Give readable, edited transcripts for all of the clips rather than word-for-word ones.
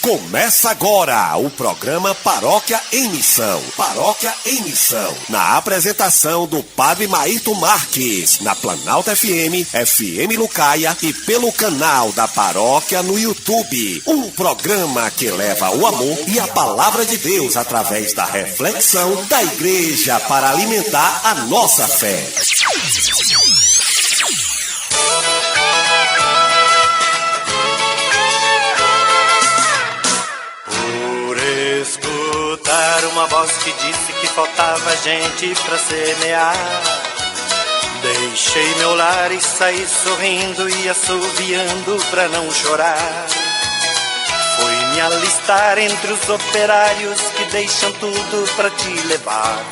Começa agora o programa Paróquia em Missão. Paróquia em Missão. Na apresentação do Padre Maíto Marques. Na Planalto FM, FM Lucaia e pelo canal da Paróquia no YouTube. Um programa que leva o amor e a palavra de Deus através da reflexão da Igreja para alimentar a nossa fé. Uma voz que disse que faltava gente pra semear. Deixei meu lar e saí sorrindo e assoviando pra não chorar. Fui me alistar entre os operários que deixam tudo pra te levar.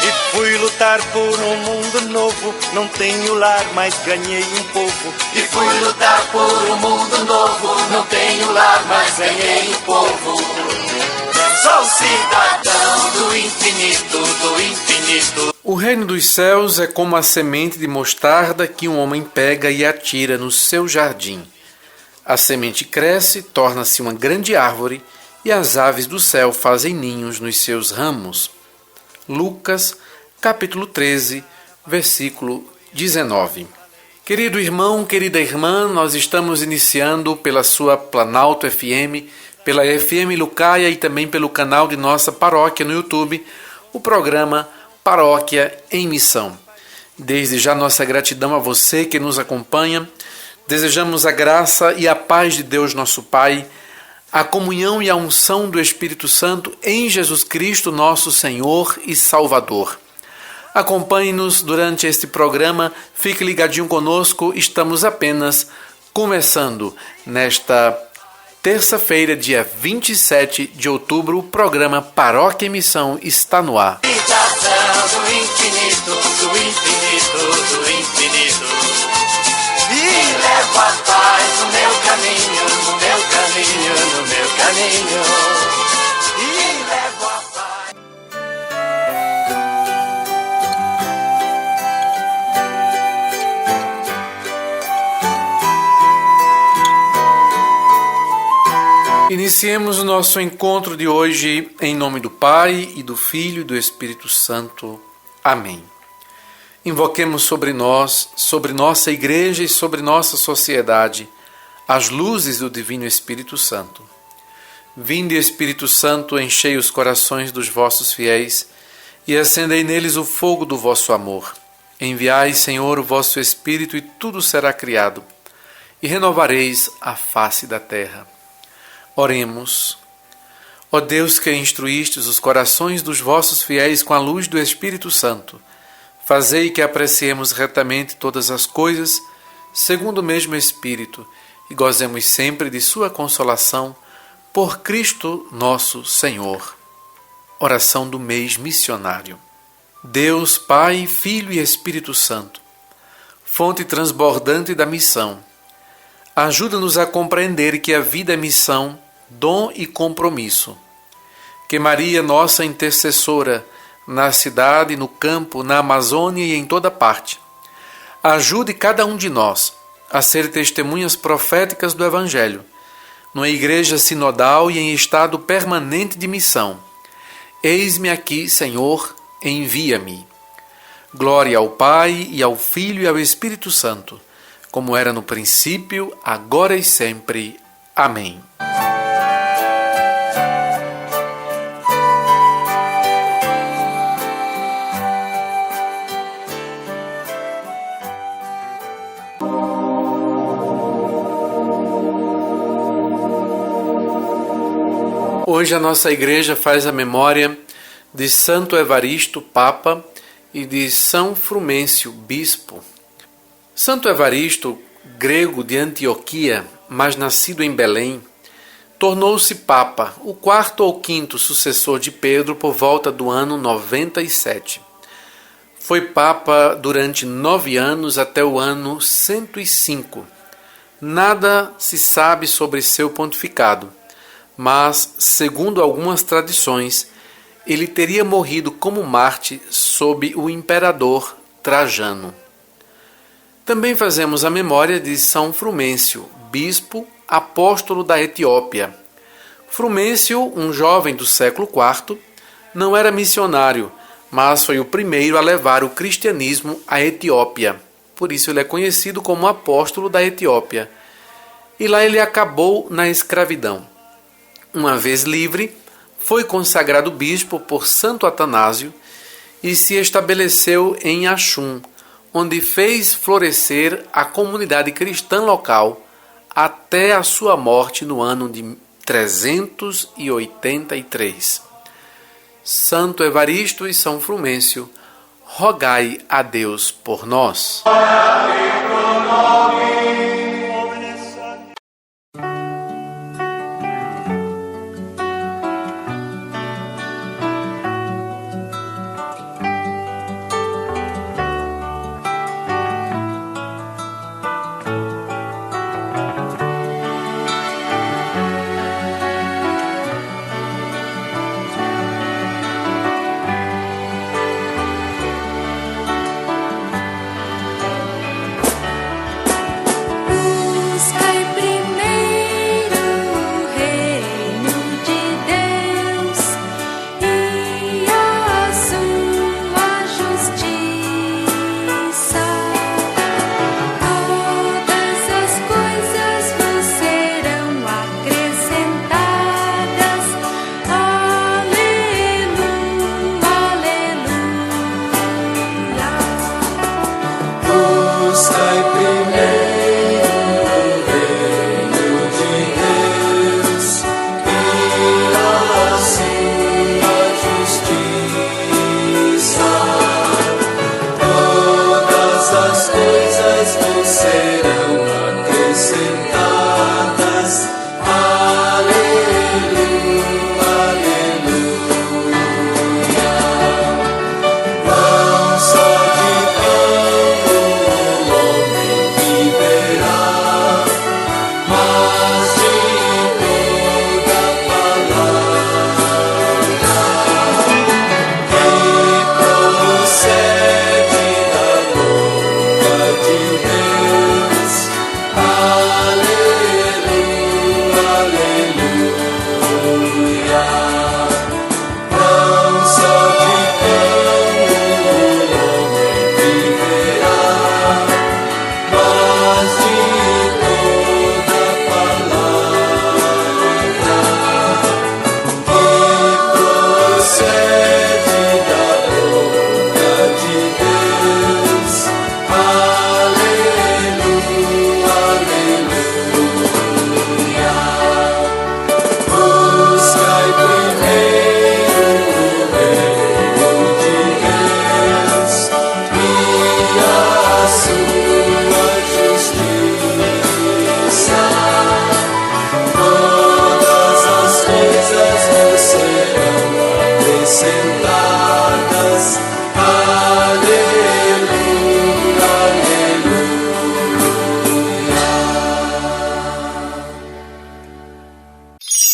E fui lutar por um mundo novo, não tenho lar, mas ganhei um povo. E fui lutar por um mundo novo, não tenho lar, mas ganhei um povo. Sou cidadão do infinito, do infinito. O reino dos céus é como a semente de mostarda que um homem pega e atira no seu jardim. A semente cresce, torna-se uma grande árvore e as aves do céu fazem ninhos nos seus ramos. Lucas, capítulo 13, versículo 19. Querido irmão, querida irmã, nós estamos iniciando pela sua Planalto FM, pela FM Lucaia e também pelo canal de nossa paróquia no YouTube, o programa Paróquia em Missão. Desde já nossa gratidão a você que nos acompanha. Desejamos a graça e a paz de Deus nosso Pai, a comunhão e a unção do Espírito Santo em Jesus Cristo, nosso Senhor e Salvador. Acompanhe-nos durante este programa, fique ligadinho conosco, estamos apenas começando nesta terça-feira, dia 27 de outubro, o programa Paróquia em Missão está no ar. Cidadão do infinito, do infinito, do infinito. E levo a paz no meu caminho, no meu caminho, no meu caminho. E levo a paz. Iniciemos o nosso encontro de hoje em nome do Pai e do Filho e do Espírito Santo. Amém. Invoquemos sobre nós, sobre nossa Igreja e sobre nossa sociedade, as luzes do Divino Espírito Santo. Vinde, Espírito Santo, enchei os corações dos vossos fiéis e acendei neles o fogo do vosso amor. Enviai, Senhor, o vosso Espírito e tudo será criado, e renovareis a face da terra. Oremos. Ó Deus que instruístes os corações dos vossos fiéis com a luz do Espírito Santo, fazei que apreciemos retamente todas as coisas, segundo o mesmo Espírito, e gozemos sempre de sua consolação, por Cristo nosso Senhor. Oração do mês missionário. Deus, Pai, Filho e Espírito Santo, fonte transbordante da missão, ajuda-nos a compreender que a vida é missão, dom e compromisso. Que Maria, nossa intercessora, na cidade, no campo, na Amazônia e em toda parte, ajude cada um de nós a ser testemunhas proféticas do Evangelho, numa igreja sinodal e em estado permanente de missão. Eis-me aqui, Senhor, envia-me. Glória ao Pai, e ao Filho e ao Espírito Santo, como era no princípio, agora e sempre. Amém. Hoje a nossa igreja faz a memória de Santo Evaristo, Papa, e de São Frumêncio, Bispo. Santo Evaristo, grego de Antioquia, mas nascido em Belém, tornou-se Papa, o quarto ou quinto sucessor de Pedro por volta do ano 97. Foi Papa durante 9 anos até o ano 105. Nada se sabe sobre seu pontificado, mas, segundo algumas tradições, ele teria morrido como Marte sob o imperador Trajano. Também fazemos a memória de São Frumêncio, bispo apóstolo da Etiópia. Frumêncio, um jovem do século IV, não era missionário, mas foi o primeiro a levar o cristianismo à Etiópia. Por isso ele é conhecido como apóstolo da Etiópia. E lá ele acabou na escravidão. Uma vez livre, foi consagrado bispo por Santo Atanásio e se estabeleceu em Axum, onde fez florescer a comunidade cristã local até a sua morte no ano de 383. Santo Evaristo e São Frumêncio, rogai a Deus por nós.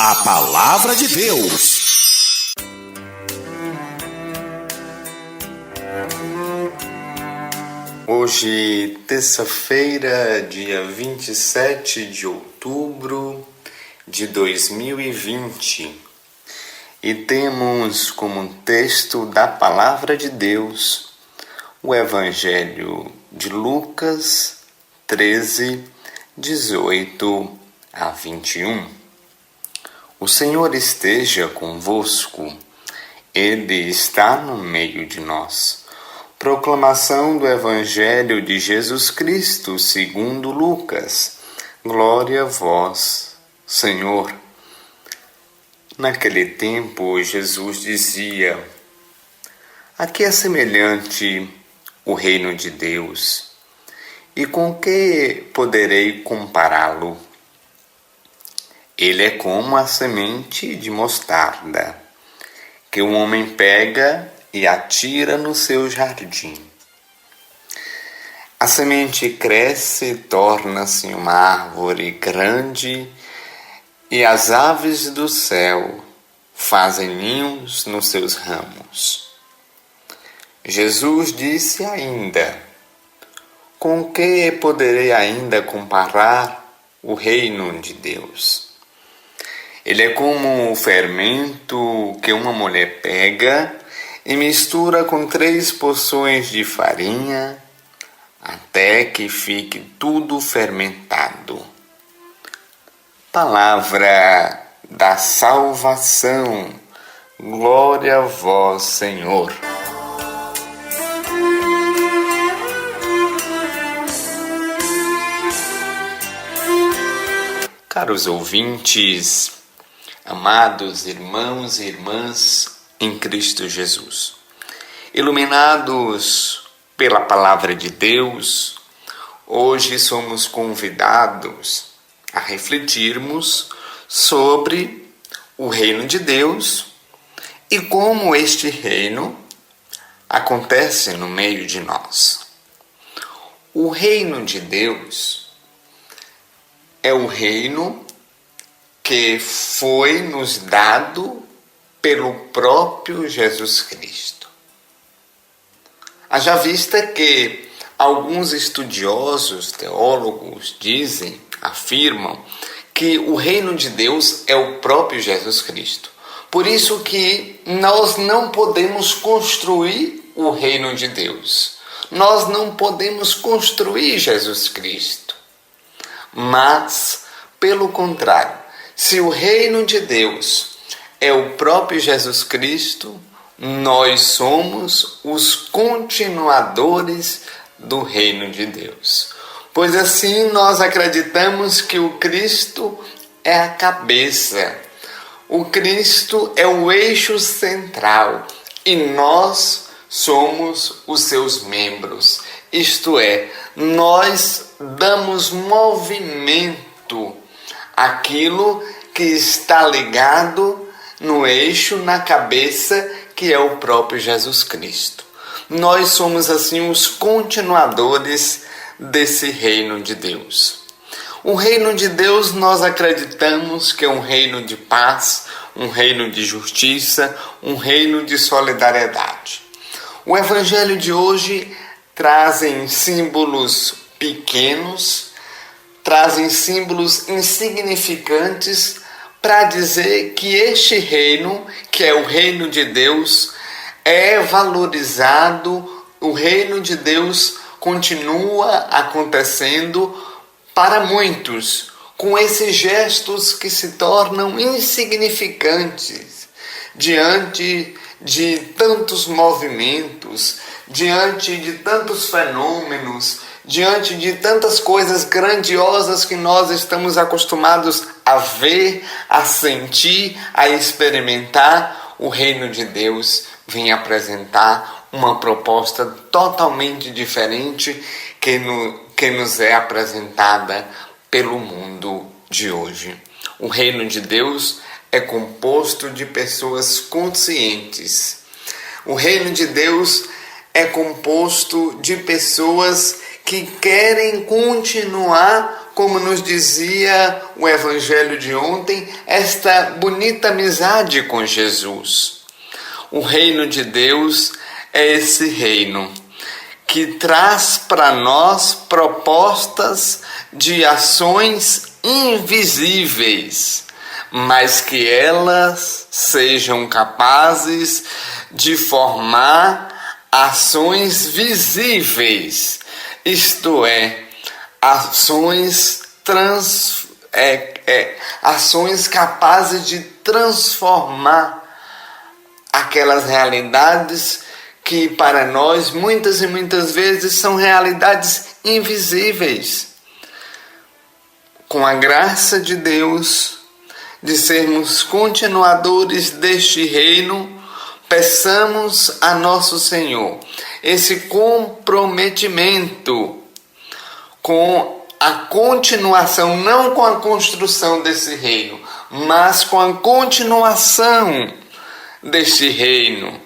A Palavra de Deus. Hoje, terça-feira, dia 27 de outubro de 2020, e temos como texto da Palavra de Deus o Evangelho de Lucas 13, 18 a 21. O Senhor esteja convosco, Ele está no meio de nós. Proclamação do Evangelho de Jesus Cristo segundo Lucas. Glória a vós, Senhor. Naquele tempo, Jesus dizia: a que é semelhante o reino de Deus? E com que poderei compará-lo? Ele é como a semente de mostarda, que um homem pega e atira no seu jardim. A semente cresce e torna-se uma árvore grande, e as aves do céu fazem ninhos nos seus ramos. Jesus disse ainda: Com que poderei ainda comparar o reino de Deus? Ele é como o fermento que uma mulher pega e mistura com 3 porções de farinha até que fique tudo fermentado. Palavra da salvação. Glória a vós, Senhor. Caros ouvintes, amados irmãos e irmãs em Cristo Jesus, iluminados pela Palavra de Deus, hoje somos convidados a refletirmos sobre o reino de Deus e como este reino acontece no meio de nós. O reino de Deus é o reino que foi nos dado pelo próprio Jesus Cristo. Haja vista que alguns estudiosos, teólogos, afirmam que o reino de Deus é o próprio Jesus Cristo. Por isso que nós não podemos construir o reino de Deus. Nós não podemos construir Jesus Cristo. Mas, pelo contrário, se o reino de Deus é o próprio Jesus Cristo, nós somos os continuadores do reino de Deus. Pois assim nós acreditamos que o Cristo é a cabeça, o Cristo é o eixo central e nós somos os seus membros. Isto é, nós damos movimento àquilo que está ligado no eixo, na cabeça, que é o próprio Jesus Cristo. Nós somos assim os continuadores desse reino de Deus. O reino de Deus nós acreditamos que é um reino de paz, um reino de justiça, um reino de solidariedade. O Evangelho de hoje trazem símbolos pequenos, trazem símbolos insignificantes para dizer que este reino, que é o reino de Deus, é valorizado, o reino de Deus continua acontecendo para muitos, com esses gestos que se tornam insignificantes diante de tantos movimentos, diante de tantos fenômenos, diante de tantas coisas grandiosas que nós estamos acostumados a ver, a sentir, a experimentar. O reino de Deus vem apresentar uma proposta totalmente diferente que nos é apresentada pelo mundo de hoje. O reino de Deus é composto de pessoas conscientes. O reino de Deus é composto de pessoas que querem continuar, como nos dizia o Evangelho de ontem, esta bonita amizade com Jesus. O reino de Deus é esse reino que traz para nós propostas de ações invisíveis, mas que elas sejam capazes de formar ações visíveis, isto é, ações capazes de transformar aquelas realidades que para nós muitas e muitas vezes são realidades invisíveis. Com a graça de Deus, de sermos continuadores deste reino, peçamos a nosso Senhor esse comprometimento com a continuação, não com a construção desse reino, mas com a continuação deste reino,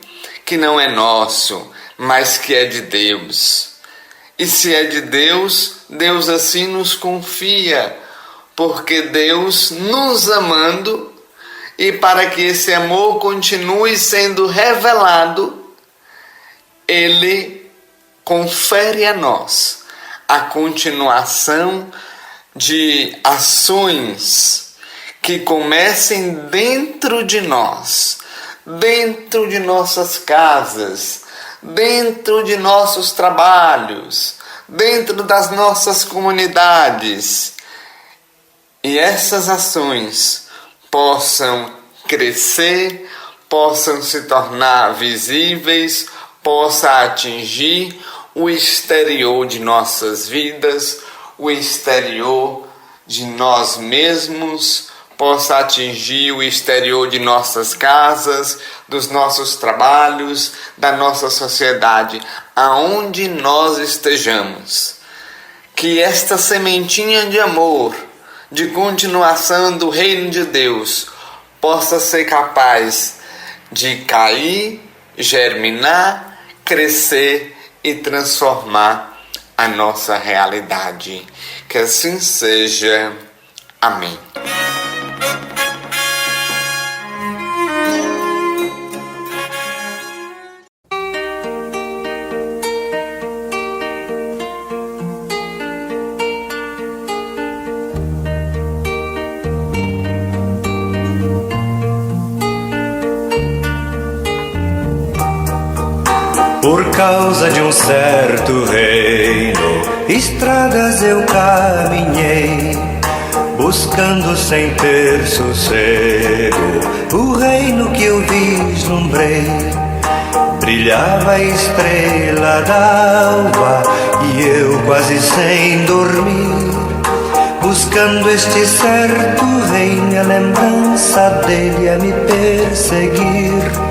que não é nosso, mas que é de Deus. E se é de Deus, Deus assim nos confia, porque Deus, nos amando, e para que esse amor continue sendo revelado, Ele confere a nós a continuação de ações que comecem dentro de nós, dentro de nossas casas, dentro de nossos trabalhos, dentro das nossas comunidades. E essas ações possam crescer, possam se tornar visíveis, possam atingir o exterior de nossas vidas, o exterior de nós mesmos, possa atingir o exterior de nossas casas, dos nossos trabalhos, da nossa sociedade, aonde nós estejamos. Que esta sementinha de amor, de continuação do reino de Deus, possa ser capaz de cair, germinar, crescer e transformar a nossa realidade. Que assim seja. Amém. Por causa de um certo reino, estradas eu caminhei, buscando sem ter sossego o reino que eu vislumbrei. Brilhava a estrela d'alva e eu quase sem dormir, buscando este certo reino, a lembrança dele a me perseguir.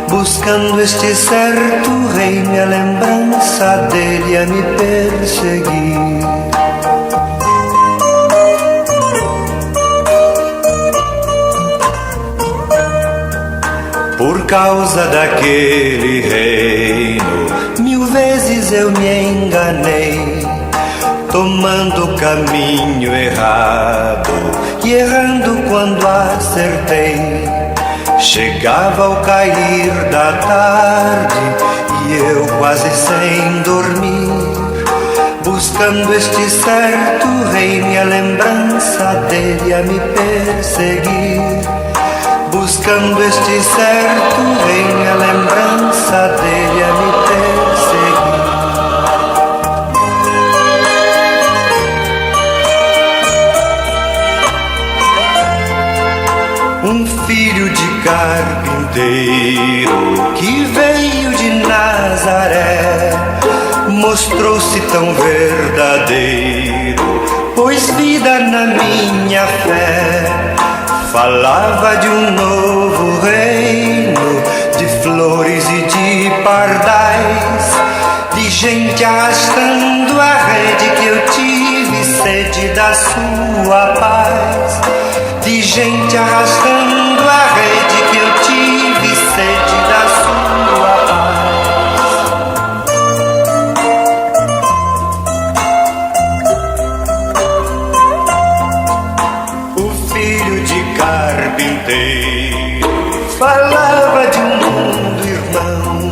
Buscando este certo rei, minha lembrança dele a me perseguir. Por causa daquele reino, 1000 vezes eu me enganei, tomando o caminho errado e errando quando acertei. Chegava ao cair da tarde e eu quase sem dormir, buscando este certo rei, minha lembrança dele a me perseguir. Buscando este certo rei, minha lembrança dele a me perseguir. Um filho de carpinteiro que veio de Nazaré mostrou-se tão verdadeiro, pôs vida na minha fé. Falava de um novo reino, de flores e de pardais, de gente arrastando a rede que eu tive sede da sua paz. De gente arrastando a rede que eu tive sede da sua paz. O filho de carpinteiro falava de um mundo irmão,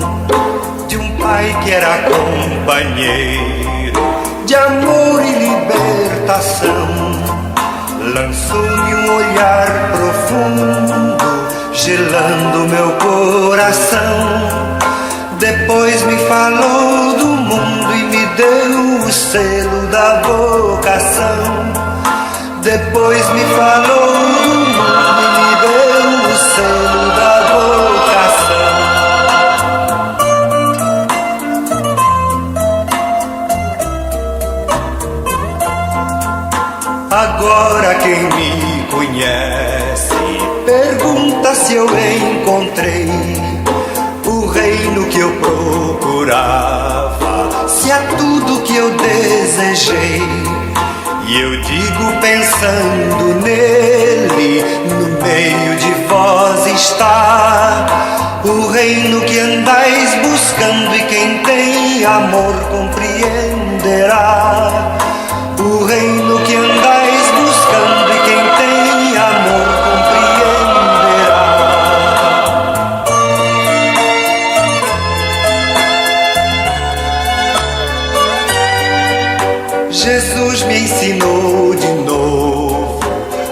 de um pai que era companheiro, de amor e libertação. Lançou-me um olhar profundo, gelando meu coração. Depois me falou do mundo e me deu o selo da vocação. Depois me falou do mundo e me deu o selo da vocação. Agora quem me conhece pergunta se eu encontrei o reino que eu procurava, se é tudo que eu desejei. E eu digo pensando nele, no meio de vós está o reino que andais buscando, e quem tem amor compreenderá. O reino que andais buscando, e quem tem amor compreenderá.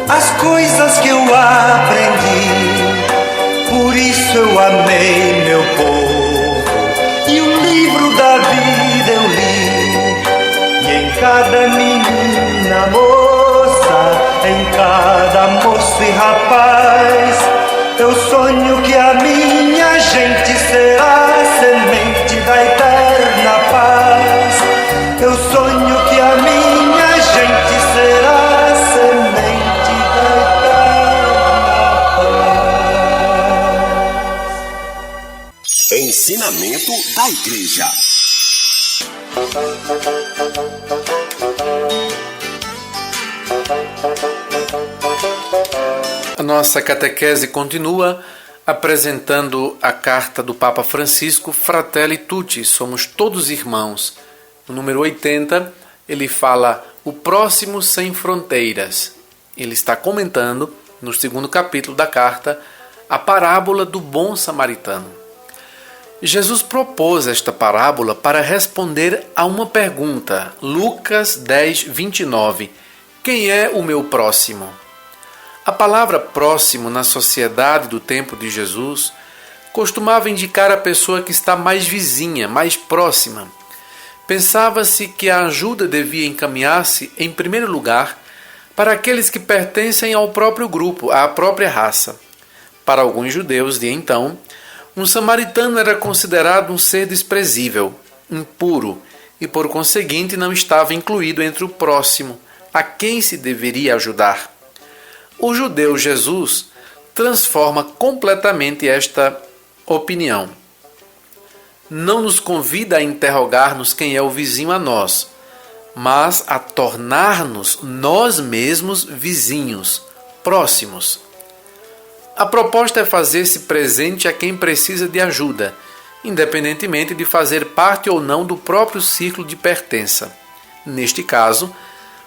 as coisas que eu aprendi. Por isso eu amei meu povo e o livro da vida eu li. E em cada menina, moça, em cada moço e rapaz, eu sonho que a minha gente será semente da eterna paz. Eu sonho que a minha gente será semente da eterna paz. Ensinamento da Igreja. A nossa catequese continua apresentando a carta do Papa Francisco, Fratelli Tutti, somos todos irmãos. No número 80, ele fala o próximo sem fronteiras. Ele está comentando, no segundo capítulo da carta, a parábola do bom samaritano. Jesus propôs esta parábola para responder a uma pergunta. Lucas 10, 29. Quem é o meu próximo? A palavra próximo na sociedade do tempo de Jesus costumava indicar a pessoa que está mais vizinha, mais próxima. Pensava-se que a ajuda devia encaminhar-se, em primeiro lugar, para aqueles que pertencem ao próprio grupo, à própria raça. Para alguns judeus de então, um samaritano era considerado um ser desprezível, impuro, e por conseguinte não estava incluído entre o próximo, a quem se deveria ajudar. O judeu Jesus transforma completamente esta opinião. Não nos convida a interrogar-nos quem é o vizinho a nós, mas a tornar-nos nós mesmos vizinhos, próximos. A proposta é fazer-se presente a quem precisa de ajuda, independentemente de fazer parte ou não do próprio círculo de pertença. Neste caso,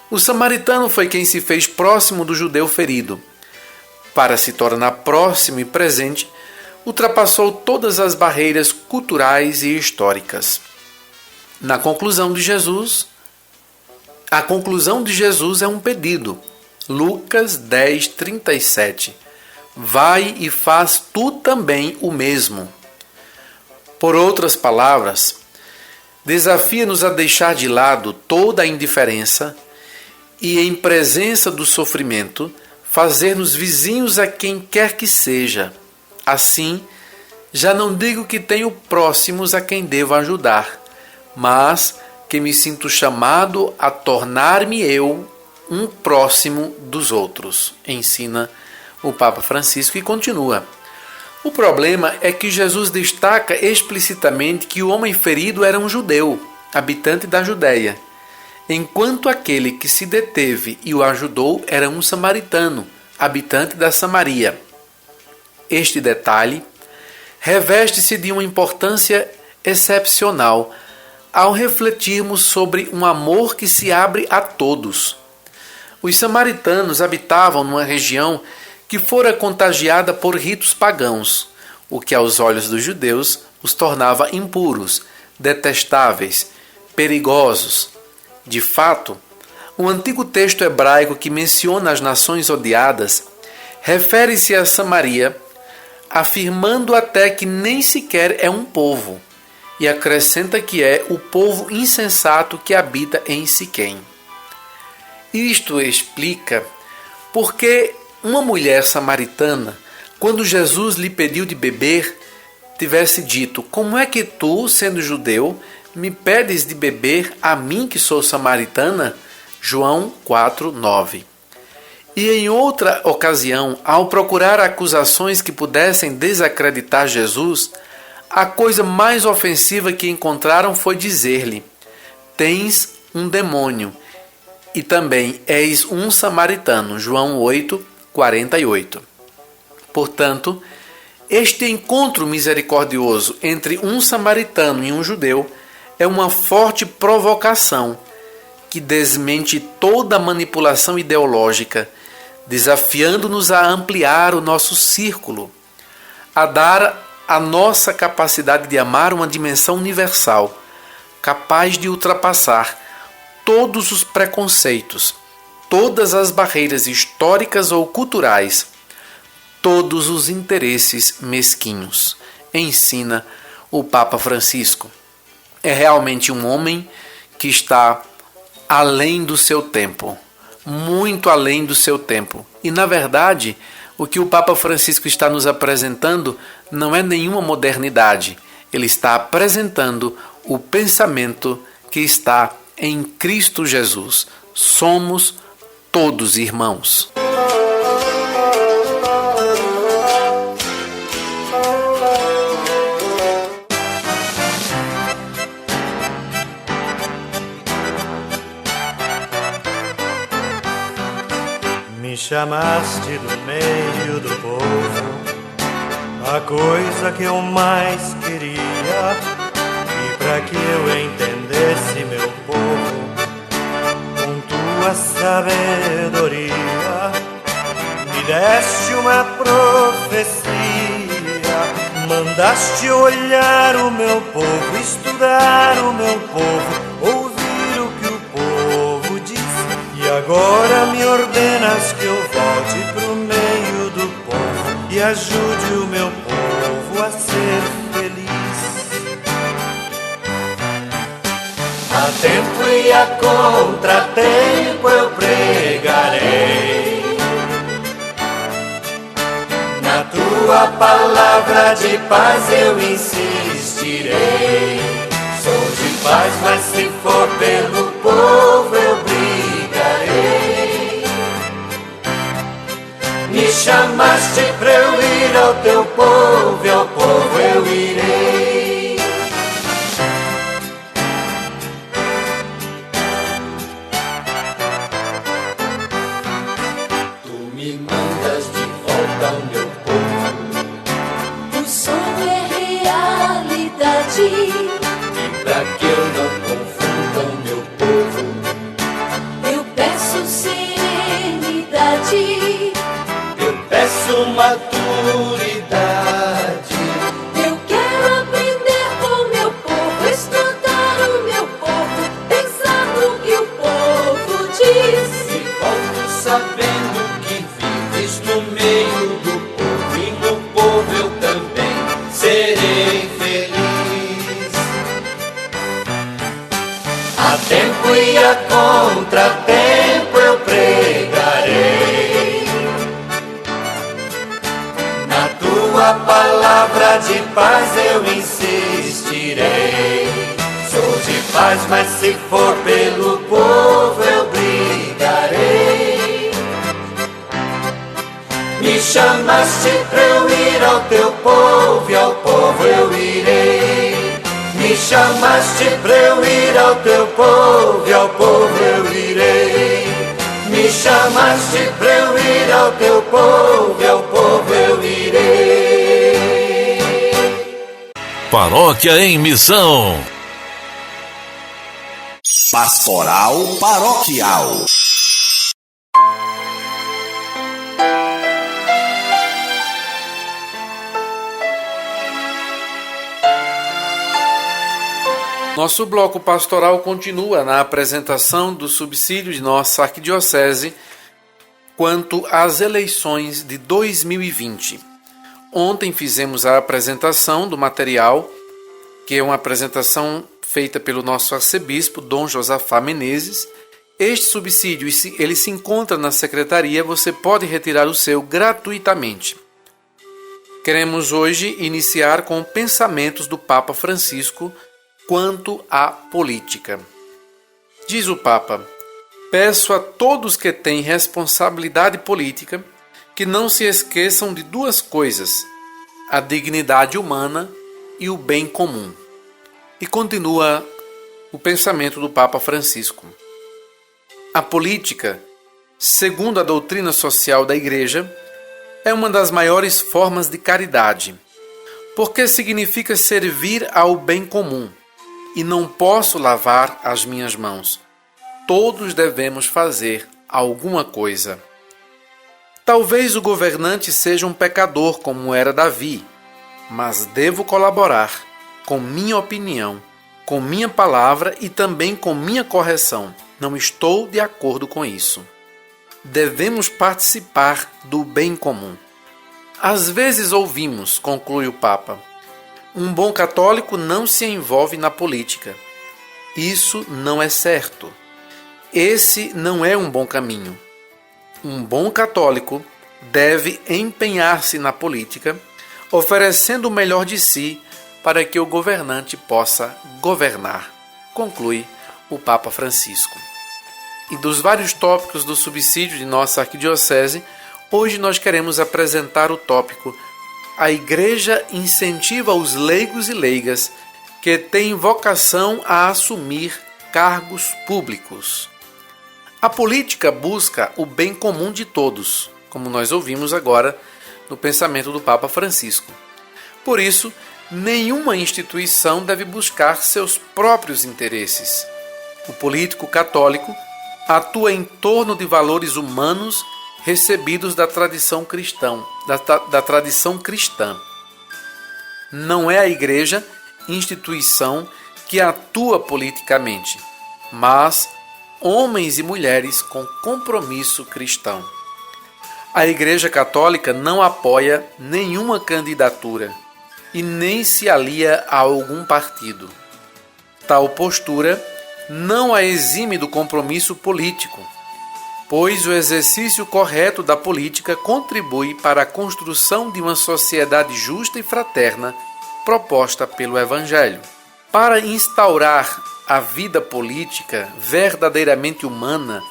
o samaritano foi quem se fez próximo do judeu ferido. Para se tornar próximo e presente, ultrapassou todas as barreiras culturais e históricas. A conclusão de Jesus é um pedido. Lucas 10, 37. Vai e faz tu também o mesmo. Por outras palavras, desafia-nos a deixar de lado toda a indiferença e, em presença do sofrimento, fazer-nos vizinhos a quem quer que seja. Assim, já não digo que tenho próximos a quem devo ajudar, mas que me sinto chamado a tornar-me eu um próximo dos outros, ensina o Papa Francisco e continua. O problema é que Jesus destaca explicitamente que o homem ferido era um judeu, habitante da Judéia, enquanto aquele que se deteve e o ajudou era um samaritano, habitante da Samaria. Este detalhe reveste-se de uma importância excepcional ao refletirmos sobre um amor que se abre a todos. Os samaritanos habitavam numa região que fora contagiada por ritos pagãos, o que aos olhos dos judeus os tornava impuros, detestáveis, perigosos. De fato, o antigo texto hebraico que menciona as nações odiadas refere-se a Samaria, afirmando até que nem sequer é um povo, e acrescenta que é o povo insensato que habita em Siquém. Isto explica por que uma mulher samaritana, quando Jesus lhe pediu de beber, tivesse dito: como é que tu, sendo judeu, me pedes de beber a mim que sou samaritana? João 4:9. E em outra ocasião, ao procurar acusações que pudessem desacreditar Jesus, a coisa mais ofensiva que encontraram foi dizer-lhe: tens um demônio, e também és um samaritano. João 8:48. Portanto, este encontro misericordioso entre um samaritano e um judeu é uma forte provocação que desmente toda a manipulação ideológica, desafiando-nos a ampliar o nosso círculo, a dar à nossa capacidade de amar uma dimensão universal, capaz de ultrapassar todos os preconceitos todas as barreiras históricas ou culturais, todos os interesses mesquinhos, ensina o Papa Francisco. É realmente um homem que está além do seu tempo, muito além do seu tempo. E, na verdade, o que o Papa Francisco está nos apresentando não é nenhuma modernidade. Ele está apresentando o pensamento que está em Cristo Jesus. Somos todos irmãos. Me chamaste do meio do povo, a coisa que eu mais queria, e para que eu entendesse meu povo, com tua sabedoria, me deste uma profecia, mandaste olhar o meu povo, estudar o meu povo, ouvir o que o povo disse, e agora me ordenas que eu volte pro meio do povo e ajude o meu povo a ser feliz. A tempo e a contratempo eu pregarei, na tua palavra de paz eu insistirei. Sou de paz, mas se for pelo povo eu brigarei. Me chamaste pra eu ir ao teu povo, e ao povo eu irei. Tu me mandas de volta ao meu povo, O sonho é realidade. e pra que eu não confunda o meu povo, Eu peço serenidade. eu peço maturidade. Eu quero aprender com meu povo, estudar o meu povo, pensar no que o povo diz. E volto sabendo que vives no meio do povo, e no povo eu também serei feliz. A tempo e a contratempo eu pregarei, na tua palavra de paz eu insistirei. Sou de paz, mas se for pelo povo eu brigarei. Me chamaste pra eu ir ao teu povo, e ao povo eu irei. Me chamaste pra eu ir ao teu povo, e ao povo eu irei. Me chamaste pra eu ir ao teu povo, e ao povo eu irei. Paróquia em Missão. Pastoral Paroquial. Nosso bloco pastoral continua na apresentação do subsídio de nossa arquidiocese quanto às eleições de 2020. Ontem fizemos a apresentação do material, que é uma apresentação feita pelo nosso arcebispo, Dom Josafá Menezes. Este subsídio ele se encontra na secretaria, você pode retirar o seu gratuitamente. Queremos hoje iniciar com pensamentos do Papa Francisco quanto à política. Diz o Papa: peço a todos que têm responsabilidade política que não se esqueçam de duas coisas: a dignidade humana e o bem comum. E continua o pensamento do Papa Francisco. A política, segundo a doutrina social da Igreja, é uma das maiores formas de caridade, porque significa servir ao bem comum. E não posso lavar as minhas mãos. Todos devemos fazer alguma coisa. Talvez o governante seja um pecador como era Davi, mas devo colaborar com minha opinião, com minha palavra e também com minha correção. Não estou de acordo com isso. devemos participar do bem comum. Às vezes ouvimos, conclui o Papa, um bom católico não se envolve na política. Isso não é certo. Esse não é um bom caminho. Um bom católico deve empenhar-se na política, oferecendo o melhor de si para que o governante possa governar, conclui o Papa Francisco. E dos vários tópicos do subsídio de nossa arquidiocese, hoje nós queremos apresentar o tópico A Igreja incentiva os leigos e leigas que têm vocação a assumir cargos públicos. A política busca o bem comum de todos, como nós ouvimos agora no pensamento do Papa Francisco. Por isso, nenhuma instituição deve buscar seus próprios interesses. O político católico atua em torno de valores humanos recebidos da tradição cristã. Não é a Igreja instituição que atua politicamente, mas homens e mulheres com compromisso cristão. A Igreja Católica não apoia nenhuma candidatura e nem se alia a algum partido. Tal postura não a exime do compromisso político, pois o exercício correto da política contribui para a construção de uma sociedade justa e fraterna proposta pelo Evangelho. Para instaurar a vida política verdadeiramente humana,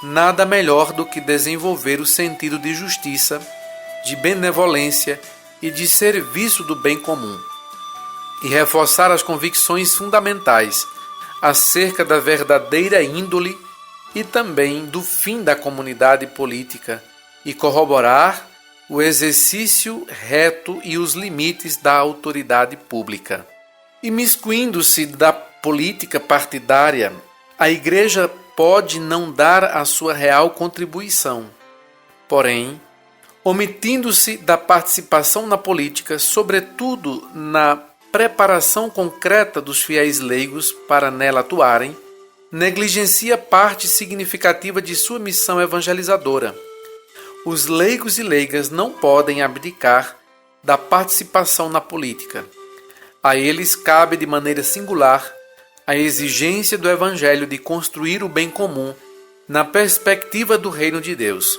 nada melhor do que desenvolver o sentido de justiça, de benevolência e de serviço do bem comum, e reforçar as convicções fundamentais acerca da verdadeira índole e também do fim da comunidade política, e corroborar o exercício reto e os limites da autoridade pública. Imiscuindo-se da política partidária, a Igreja pode não dar a sua real contribuição. Porém, omitindo-se da participação na política, sobretudo na preparação concreta dos fiéis leigos para nela atuarem, negligencia parte significativa de sua missão evangelizadora. Os leigos e leigas não podem abdicar da participação na política. A eles cabe de maneira singular a exigência do Evangelho de construir o bem comum na perspectiva do reino de Deus.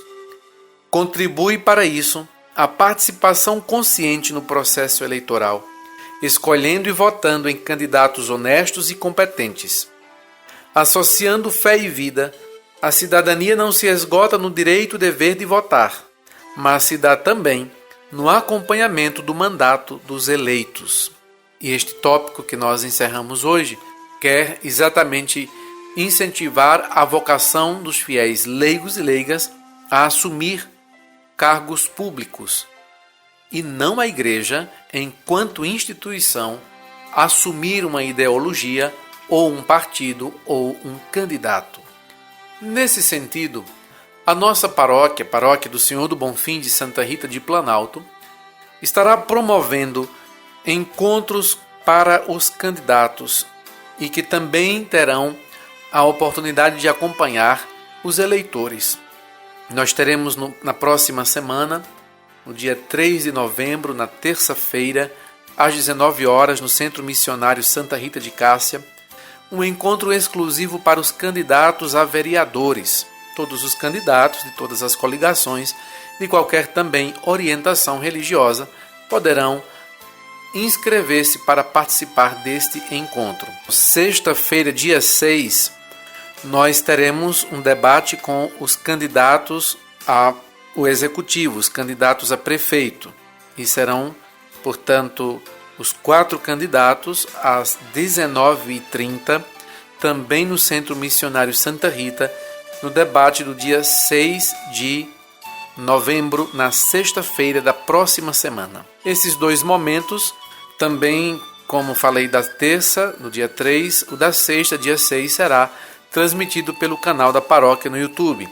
Contribui para isso a participação consciente no processo eleitoral, escolhendo e votando em candidatos honestos e competentes. Associando fé e vida, a cidadania não se esgota no direito e dever de votar, mas se dá também no acompanhamento do mandato dos eleitos. E este tópico que nós encerramos hoje quer exatamente incentivar a vocação dos fiéis leigos e leigas a assumir cargos públicos, e não a Igreja, enquanto instituição, assumir uma ideologia ou um partido ou um candidato. Nesse sentido, a nossa paróquia, Paróquia do Senhor do Bonfim de Santa Rita de Planalto, estará promovendo encontros para os candidatos e que também terão a oportunidade de acompanhar os eleitores. Nós teremos na próxima semana, no dia 3 de novembro, na terça-feira, às 19 horas, no Centro Missionário Santa Rita de Cássia, um encontro exclusivo para os candidatos a vereadores. Todos os candidatos de todas as coligações, de qualquer também orientação religiosa, poderão inscrever-se para participar deste encontro. Sexta-feira, dia 6, nós teremos um debate com os candidatos ao executivo, os candidatos a prefeito, e serão, portanto, os 4 candidatos às 19h30, também no Centro Missionário Santa Rita, no debate do dia 6 de novembro, na sexta-feira da próxima semana. Esses 2 momentos, também, como falei da terça, no dia 3, o da sexta, dia 6, será transmitido pelo canal da paróquia no YouTube.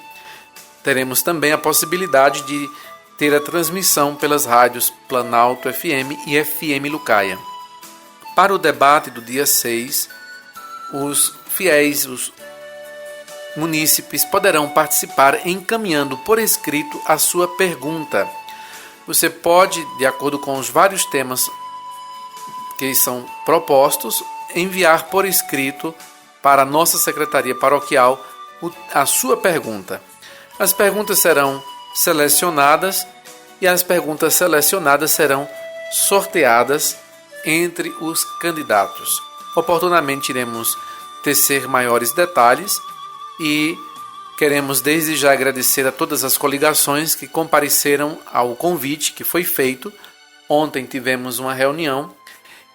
Teremos também a possibilidade de ter a transmissão pelas rádios Planalto FM e FM Lucaia. Para o debate do dia 6, os fiéis, os munícipes poderão participar encaminhando por escrito a sua pergunta. Você pode, de acordo com os vários temas que são propostos, enviar por escrito para a nossa secretaria paroquial a sua pergunta. As perguntas serão selecionadas e as perguntas selecionadas serão sorteadas entre os candidatos. Oportunamente iremos tecer maiores detalhes e queremos desde já agradecer a todas as coligações que compareceram ao convite que foi feito. Ontem tivemos uma reunião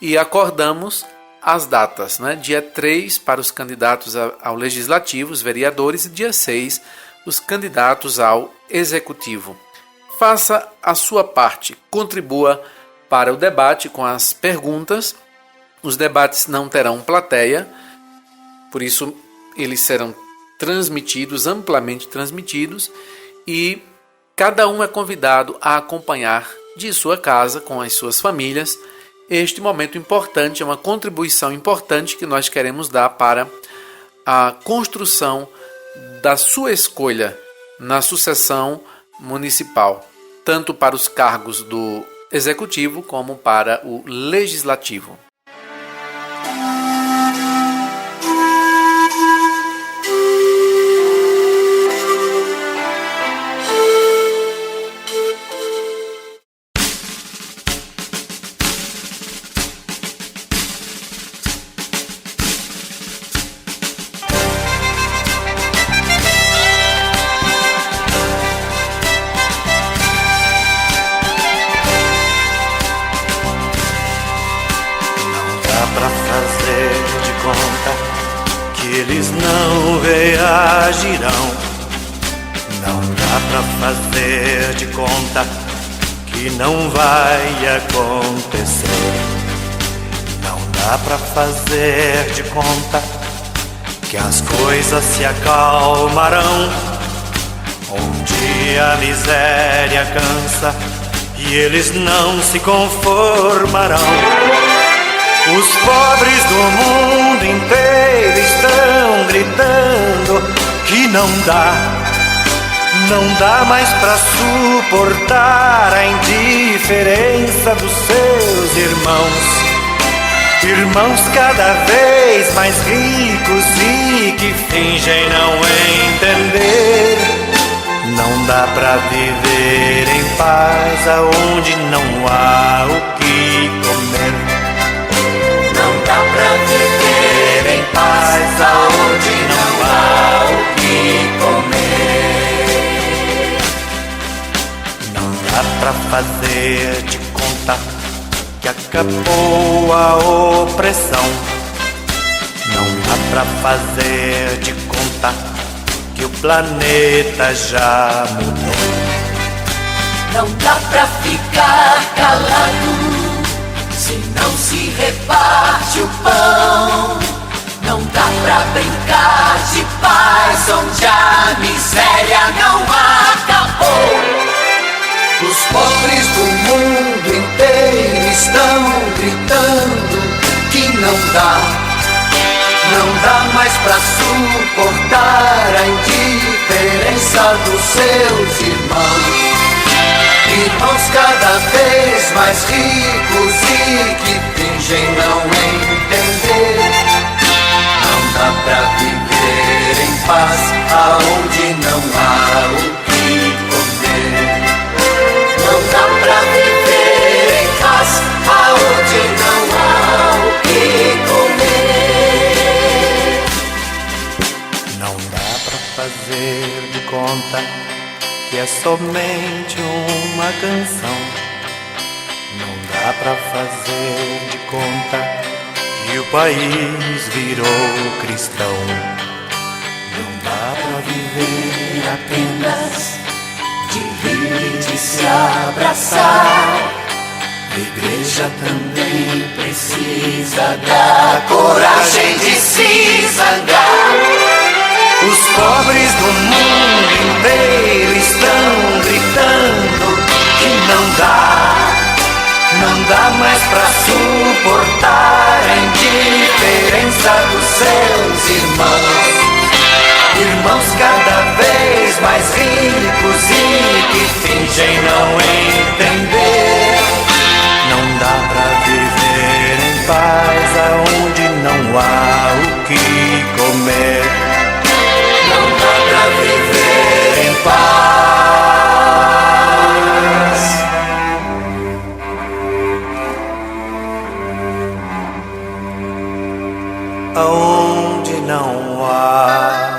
e acordamos as datas, Dia 3 para os candidatos ao Legislativo, os vereadores, e dia 6 os candidatos ao Executivo. Faça a sua parte, contribua para o debate com as perguntas. Os debates não terão plateia, por isso eles serão transmitidos, amplamente transmitidos, e cada um é convidado a acompanhar de sua casa, com as suas famílias, este momento importante, é uma contribuição importante que nós queremos dar para a construção da sua escolha na sucessão municipal, tanto para os cargos do Executivo como para o Legislativo. Eles não reagirão. Não dá pra fazer de conta que não vai acontecer. Não dá pra fazer de conta que as coisas se acalmarão. Um dia a miséria cansa e eles não se conformarão. Os pobres do mundo inteiro estão gritando que não dá mais pra suportar a indiferença dos seus irmãos. Irmãos cada vez mais ricos e que fingem não entender. Não dá pra viver em paz aonde não há o que comer. Não dá pra viver em paz aonde não há o que comer. Não dá pra fazer de conta que acabou a opressão. Não dá pra fazer de conta que o planeta já mudou. Não dá pra ficar calado se não se reparte o pão. Não dá pra brincar de paz onde a miséria não acabou. Os pobres do mundo inteiro estão gritando que não dá mais pra suportar a indiferença dos seus irmãos. Irmãos cada vez mais ricos e que fingem não entender. Não dá pra viver em paz aonde não há o que comer. Não dá pra viver em paz aonde não há o que comer. Não dá pra fazer de conta que é somente uma canção. Não dá pra fazer de conta que o país virou cristão. Não dá pra viver apenas de rir e de se abraçar. A igreja também precisa da coragem de se zangar. Os pobres do mundo inteiro estão gritando que não dá mais pra suportar a indiferença dos seus irmãos. Irmãos cada vez mais ricos e que fingem não entender. Não dá pra viver em paz aonde não há o que comer. Não dá pra viver em paz aonde não há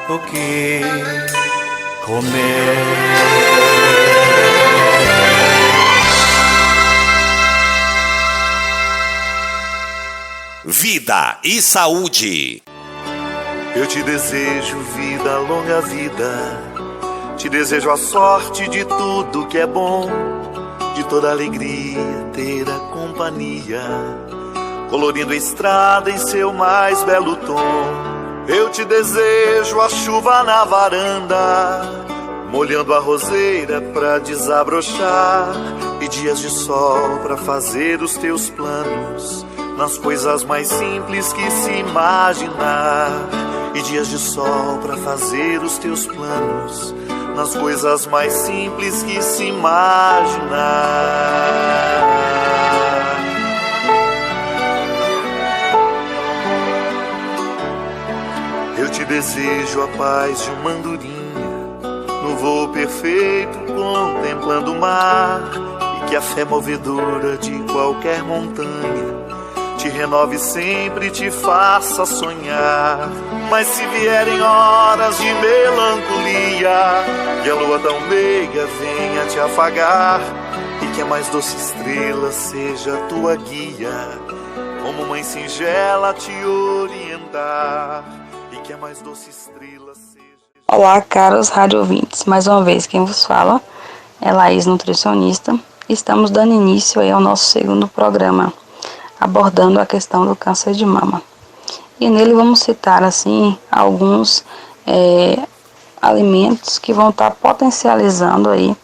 o que comer. Vida e saúde. Eu te desejo vida, longa vida. Te desejo a sorte de tudo que é bom, de toda alegria ter a companhia, colorindo a estrada em seu mais belo tom. Eu te desejo a chuva na varanda, molhando a roseira pra desabrochar, e dias de sol pra fazer os teus planos, nas coisas mais simples que se imaginar. E dias de sol pra fazer os teus planos, nas coisas mais simples que se imaginar. Eu te desejo a paz de uma andorinha, no voo perfeito contemplando o mar, e que a fé movedora de qualquer montanha te renove sempre, te faça sonhar. Mas se vierem horas de melancolia e a lua tão meiga venha te afagar, e que a mais doce estrela seja a tua guia, como mãe singela te orientar, e que a mais doce estrela seja... Olá, caros rádio ouvintes, mais uma vez quem vos fala é Laís, nutricionista. Estamos dando início aí ao nosso segundo programa, abordando a questão do câncer de mama. E nele vamos citar assim alguns alimentos que vão estar potencializando aí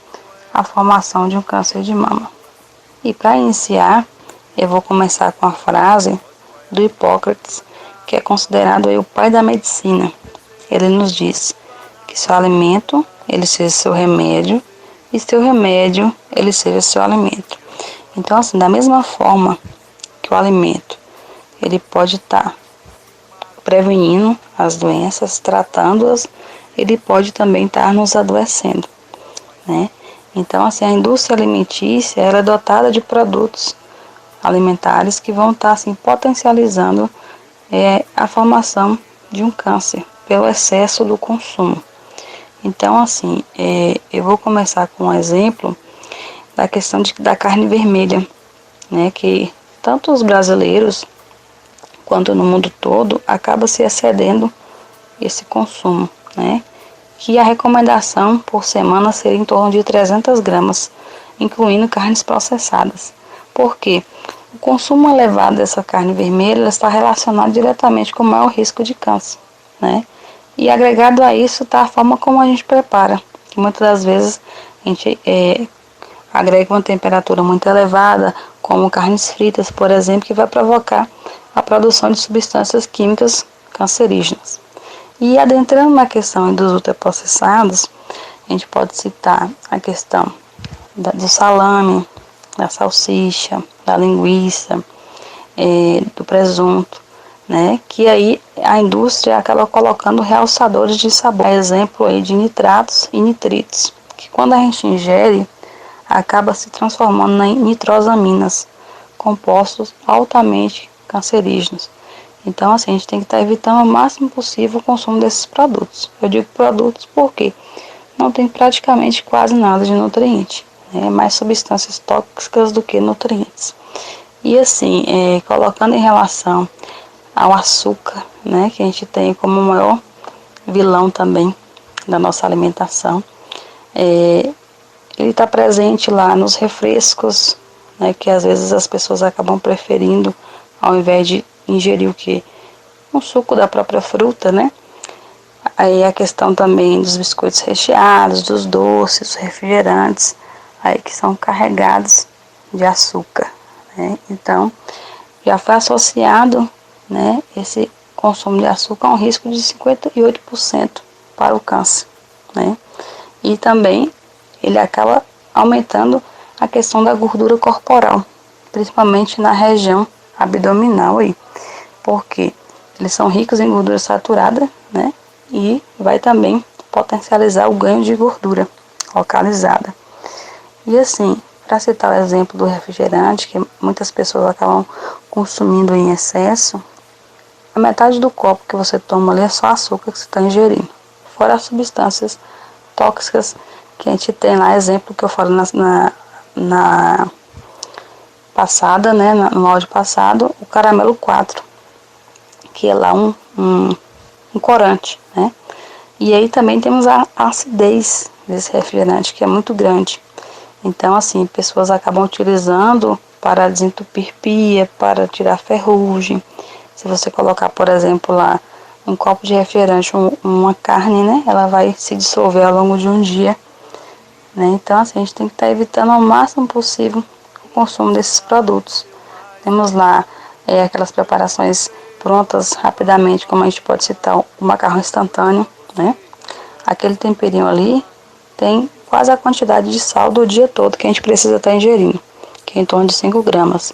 a formação de um câncer de mama. E para iniciar, eu vou começar com a frase do Hipócrates, que é considerado aí o pai da medicina. Ele nos diz que seu alimento, ele seja seu remédio, e seu remédio, ele seja seu alimento. Então, assim, da mesma forma que o alimento, ele pode estar prevenindo as doenças, tratando-as, ele pode também estar nos adoecendo, né? Então, assim, a indústria alimentícia, ela é dotada de produtos alimentares que vão estar, assim, potencializando a formação de um câncer pelo excesso do consumo. Então, assim, eu vou começar com um exemplo da questão da carne vermelha, né, que tanto os brasileiros quanto no mundo todo acaba se excedendo esse consumo, né, que a recomendação por semana seria em torno de 300 gramas, incluindo carnes processadas. Por quê? O consumo elevado dessa carne vermelha está relacionado diretamente com o maior risco de câncer, né? E agregado a isso está a forma como a gente prepara, que muitas das vezes a gente agrega uma temperatura muito elevada, como carnes fritas, por exemplo, que vai provocar a produção de substâncias químicas cancerígenas. E adentrando na questão dos ultraprocessados, a gente pode citar a questão do salame, da salsicha, da linguiça, do presunto, né? Que aí a indústria acaba colocando realçadores de sabor, exemplo aí de nitratos e nitritos, que quando a gente ingere, acaba se transformando em nitrosaminas, compostos altamente cancerígenos. Então, assim, a gente tem que estar evitando o máximo possível o consumo desses produtos. Eu digo produtos porque não tem praticamente quase nada de nutriente, né? Mais substâncias tóxicas do que nutrientes. E assim, colocando em relação ao açúcar, né, que a gente tem como o maior vilão também da nossa alimentação, ele está presente lá nos refrescos, né, que às vezes as pessoas acabam preferindo ao invés de ingerir o que? Um suco da própria fruta, né? Aí a questão também dos biscoitos recheados, dos doces, dos refrigerantes, aí que são carregados de açúcar, né? Então, já foi associado, né, esse consumo de açúcar há um risco de 58% para o câncer, né? E também ele acaba aumentando a questão da gordura corporal, principalmente na região abdominal aí, porque eles são ricos em gordura saturada, né? E vai também potencializar o ganho de gordura localizada. E assim, para citar o exemplo do refrigerante, que muitas pessoas acabam consumindo em excesso, a metade do copo que você toma ali é só açúcar que você está ingerindo, fora as substâncias tóxicas que a gente tem lá, exemplo que eu falo na passada, né, no áudio passado, o caramelo 4, que é lá um corante, né? E aí também temos a acidez desse refrigerante, que é muito grande. Então, assim, pessoas acabam utilizando para desentupir pia, para tirar ferrugem. Se você colocar, por exemplo, lá um copo de refrigerante, uma carne, né, ela vai se dissolver ao longo de um dia, né? Então, assim, a gente tem que estar evitando ao máximo possível o consumo desses produtos. Temos lá aquelas preparações prontas rapidamente, como a gente pode citar o macarrão instantâneo, né? Aquele temperinho ali tem quase a quantidade de sal do dia todo que a gente precisa estar ingerindo, que é em torno de 5 gramas.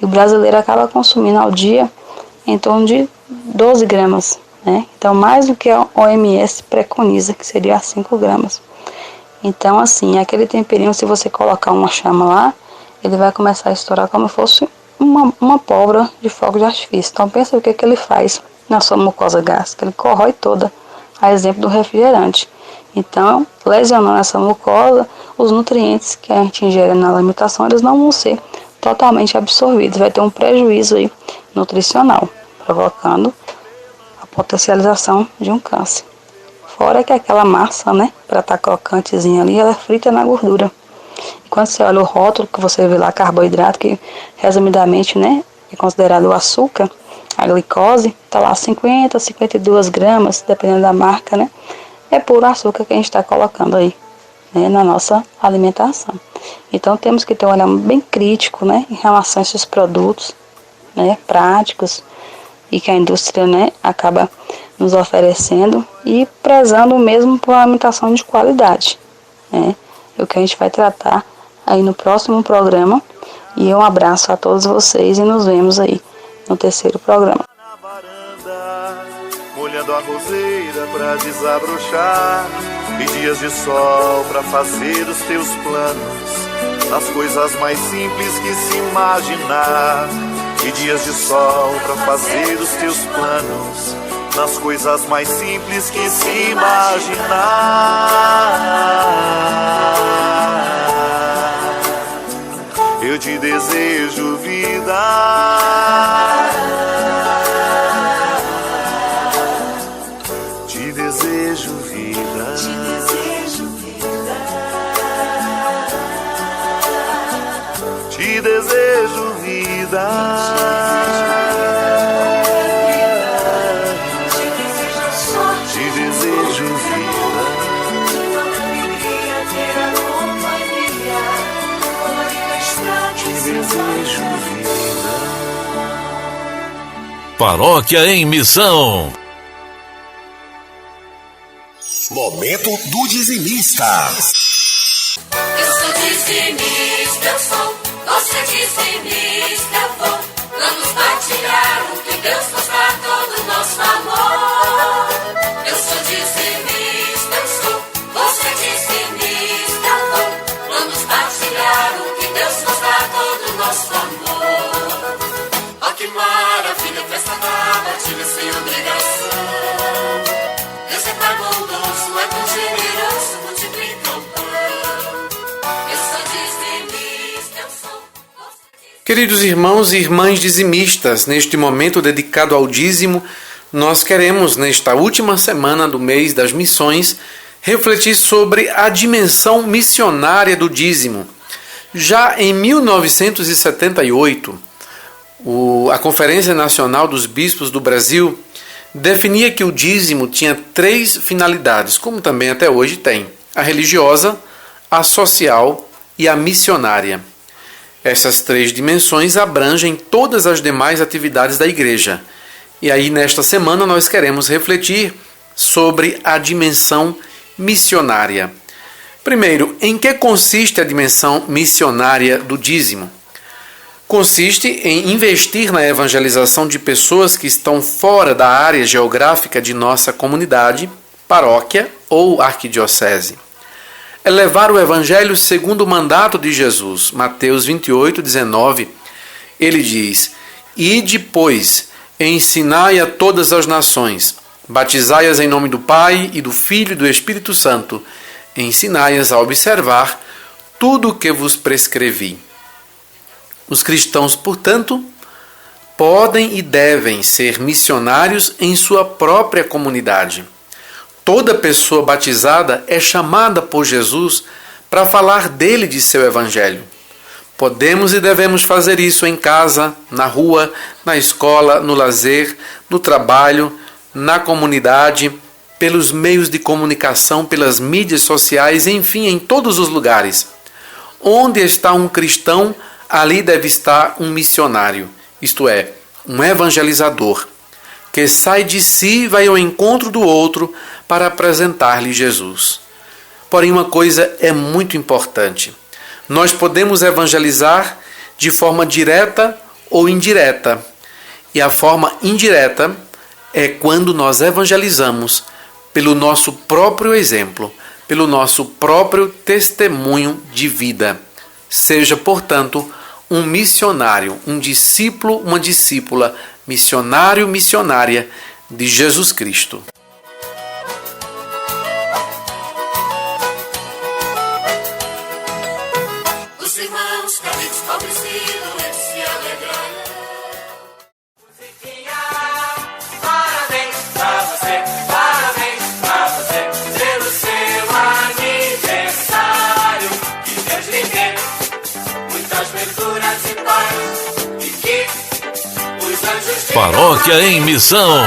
E o brasileiro acaba consumindo ao dia em torno de 12 gramas, né? Então, mais do que a OMS preconiza, que seria 5 gramas. Então, assim, aquele temperinho, se você colocar uma chama lá, ele vai começar a estourar como se fosse uma pólvora de fogo de artifício. Então, pensa o que ele faz na sua mucosa gástrica. Ele corrói toda, a exemplo do refrigerante. Então, lesionando essa mucosa, os nutrientes que a gente ingere na alimentação, eles não vão ser totalmente absorvidos. Vai ter um prejuízo aí nutricional, provocando a potencialização de um câncer. Fora que aquela massa, né, para estar crocantezinha ali, ela é frita na gordura. E quando você olha o rótulo, que você vê lá carboidrato, que resumidamente, né, é considerado o açúcar, a glicose, está lá 50, 52 gramas, dependendo da marca, né, é puro açúcar que a gente está colocando aí, né, na nossa alimentação. Então temos que ter um olhar bem crítico, né, em relação a esses produtos, né, práticos e que a indústria, né, acaba nos oferecendo e prezando mesmo por uma alimentação de qualidade, né. É o que a gente vai tratar aí no próximo programa. E um abraço a todos vocês e nos vemos aí no terceiro programa. Na varanda, molhando a roseira pra desabrochar, e dias de sol pra fazer os teus planos, nas coisas mais simples que se imaginar. E dias de sol pra fazer os teus planos, nas coisas mais simples que se imaginar. Eu te desejo vida, te desejo vida, te desejo vida, te desejo vida, te desejo vida. Paróquia em Missão. Momento do dizimista. Eu sou dizimista, eu sou. Você é dizimista, eu vou. Vamos partilhar o que Deus nos dá, todo o nosso amor. Eu sou dizimista, eu sou. Você é dizimista, eu vou. Vamos partilhar o que Deus nos dá, todo o nosso amor. Ó que maravilha, festa da partilha sem obrigação. Deus é Pai bondoso, é tão generoso, multiplica o pão. Eu sou dizimista, eu sou. Queridos irmãos e irmãs dizimistas, neste momento dedicado ao dízimo, nós queremos, nesta última semana do mês das missões, refletir sobre a dimensão missionária do dízimo. Já em 1978, a Conferência Nacional dos Bispos do Brasil definia que o dízimo tinha 3 finalidades, como também até hoje tem: a religiosa, a social e a missionária. Essas 3 dimensões abrangem todas as demais atividades da Igreja E aí, nesta semana, nós queremos refletir sobre a dimensão missionária. Primeiro, em que consiste a dimensão missionária do dízimo? Consiste em investir na evangelização de pessoas que estão fora da área geográfica de nossa comunidade, paróquia ou arquidiocese. É levar o evangelho segundo o mandato de Jesus. Mateus 28, 19, ele diz: Ide, pois, e ensinai a todas as nações, batizai-as em nome do Pai e do Filho e do Espírito Santo, e ensinai-as a observar tudo o que vos prescrevi. Os cristãos, portanto, podem e devem ser missionários em sua própria comunidade. Toda pessoa batizada é chamada por Jesus para falar dele, de seu evangelho. Podemos e devemos fazer isso em casa, na rua, na escola, no lazer, no trabalho, na comunidade, pelos meios de comunicação, pelas mídias sociais, enfim, em todos os lugares. Onde está um cristão, ali deve estar um missionário, isto é, um evangelizador, que sai de si e vai ao encontro do outro para apresentar-lhe Jesus. Porém, uma coisa é muito importante. Nós podemos evangelizar de forma direta ou indireta. E a forma indireta é quando nós evangelizamos pelo nosso próprio exemplo, pelo nosso próprio testemunho de vida. Seja, portanto, um missionário, um discípulo, uma discípula, missionário, missionária de Jesus Cristo. Os irmãos caídos, pobres e doentes se alegraram. Musiquinha, parabéns pra você, pelo seu aniversário. Que Deus lhe dê muitas venturas e paz, e que os anjos te Paróquia em Missão.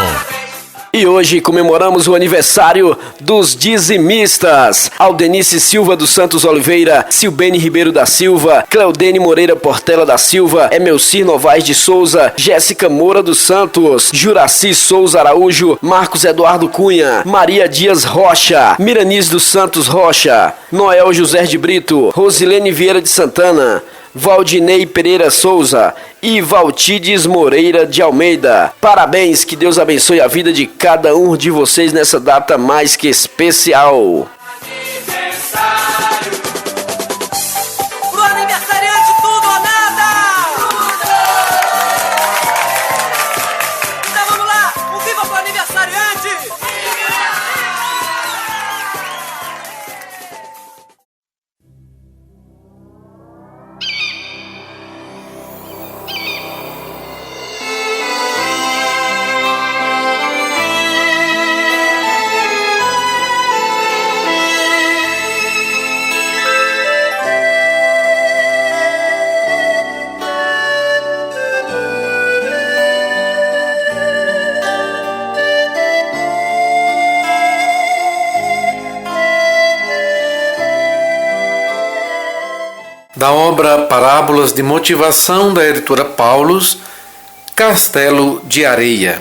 E hoje comemoramos o aniversário dos dizimistas. Aldenice Silva dos Santos Oliveira, Silbene Ribeiro da Silva, Cleudene Moreira Portela da Silva, Emelcir Novaes de Souza, Jéssica Moura dos Santos, Juraci Souza Araújo, Marcos Eduardo Cunha, Maria Dias Rocha, Miranice dos Santos Rocha, Noel José de Brito, Rosilene Vieira de Santana, Valdinei Pereira Souza e Valtides Moreira de Almeida. Parabéns, que Deus abençoe a vida de cada um de vocês nessa data mais que especial. Pro aniversariante, tudo ou nada! Então vamos lá, um viva pro aniversariante! Da obra Parábolas de Motivação da editora Paulus, Castelo de Areia.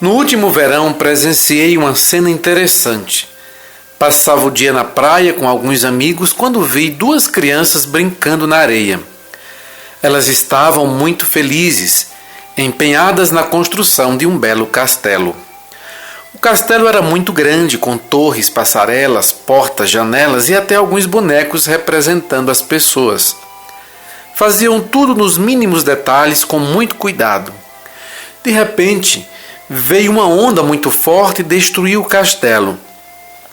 No último verão presenciei uma cena interessante. Passava o dia na praia com alguns amigos quando vi duas crianças brincando na areia. Elas estavam muito felizes, empenhadas na construção de um belo castelo. O castelo era muito grande, com torres, passarelas, portas, janelas e até alguns bonecos representando as pessoas. Faziam tudo nos mínimos detalhes, com muito cuidado. De repente, veio uma onda muito forte e destruiu o castelo.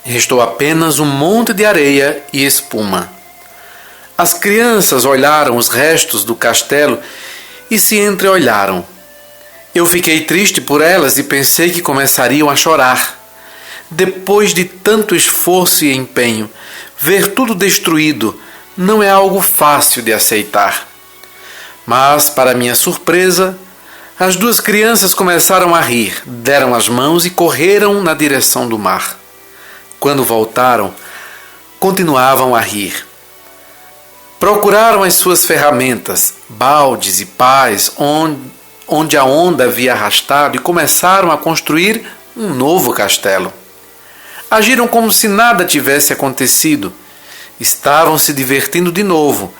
Restou apenas um monte de areia e espuma. As crianças olharam os restos do castelo e se entreolharam. Eu fiquei triste por elas e pensei que começariam a chorar. Depois de tanto esforço e empenho, ver tudo destruído não é algo fácil de aceitar. Mas, para minha surpresa, as duas crianças começaram a rir, deram as mãos e correram na direção do mar. Quando voltaram, continuavam a rir. Procuraram as suas ferramentas, baldes e pás, onde a onda havia arrastado e começaram a construir um novo castelo. Agiram como se nada tivesse acontecido. Estavam se divertindo de novo,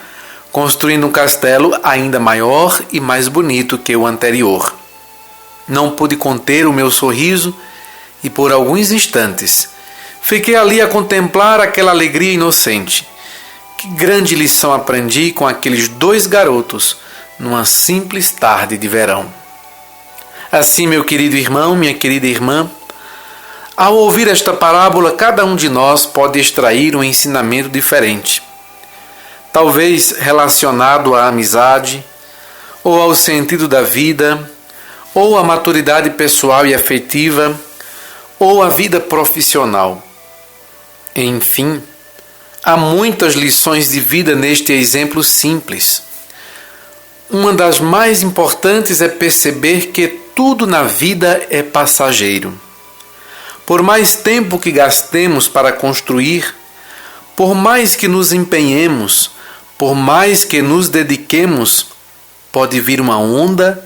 construindo um castelo ainda maior e mais bonito que o anterior. Não pude conter o meu sorriso e, por alguns instantes, fiquei ali a contemplar aquela alegria inocente. Que grande lição aprendi com aqueles 2 garotos numa simples tarde de verão. Assim, meu querido irmão, minha querida irmã, ao ouvir esta parábola, cada um de nós pode extrair um ensinamento diferente. Talvez relacionado à amizade, ou ao sentido da vida, ou à maturidade pessoal e afetiva, ou à vida profissional. Enfim, há muitas lições de vida neste exemplo simples. Uma das mais importantes é perceber que tudo na vida é passageiro. Por mais tempo que gastemos para construir, por mais que nos empenhemos, por mais que nos dediquemos, pode vir uma onda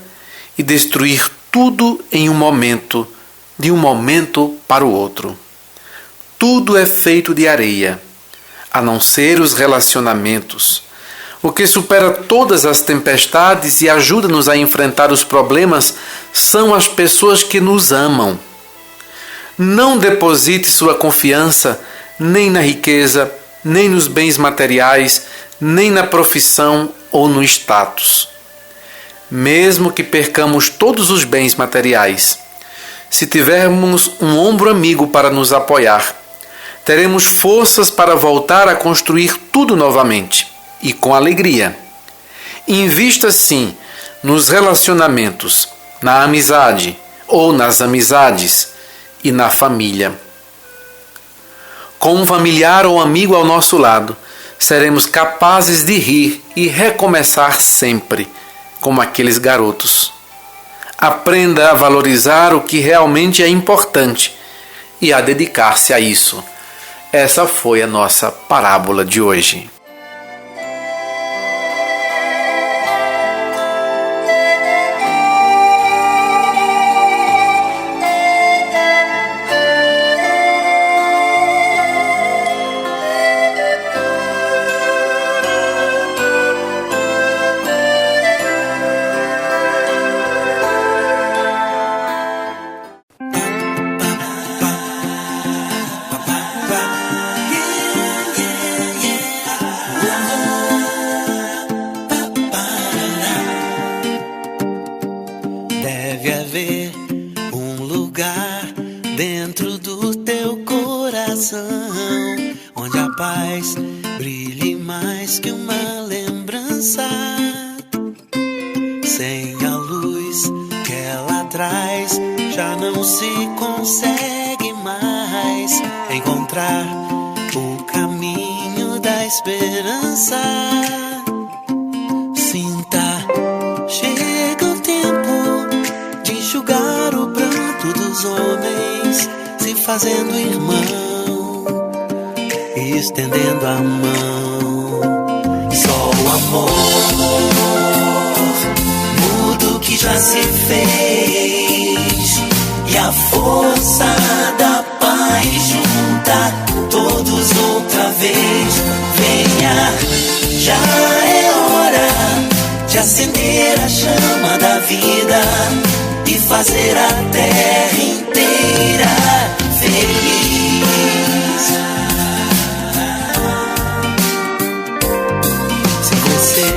e destruir tudo em um momento, de um momento para o outro. Tudo é feito de areia, a não ser os relacionamentos. O que supera todas as tempestades e ajuda-nos a enfrentar os problemas são as pessoas que nos amam. Não deposite sua confiança nem na riqueza, nem nos bens materiais, nem na profissão ou no status. Mesmo que percamos todos os bens materiais, se tivermos um ombro amigo para nos apoiar, teremos forças para voltar a construir tudo novamente e com alegria. Invista sim nos relacionamentos, na amizade ou nas amizades e na família. Com um familiar ou amigo ao nosso lado, seremos capazes de rir e recomeçar sempre, como aqueles garotos. Aprenda a valorizar o que realmente é importante e a dedicar-se a isso. Essa foi a nossa parábola de hoje. Deve haver um lugar dentro do teu coração onde a paz brilhe mais que uma lembrança. Sem a luz que ela traz, já não se consegue mais encontrar o caminho da esperança. Sinta, chega o tempo de enxugar o pranto dos homens, se fazendo irmão e estendendo a mão. Só o amor muda o que já se fez, e a força da paz junta todos outra vez. Venha, já é hora de acender a chama da vida e fazer a terra inteira feliz. Se você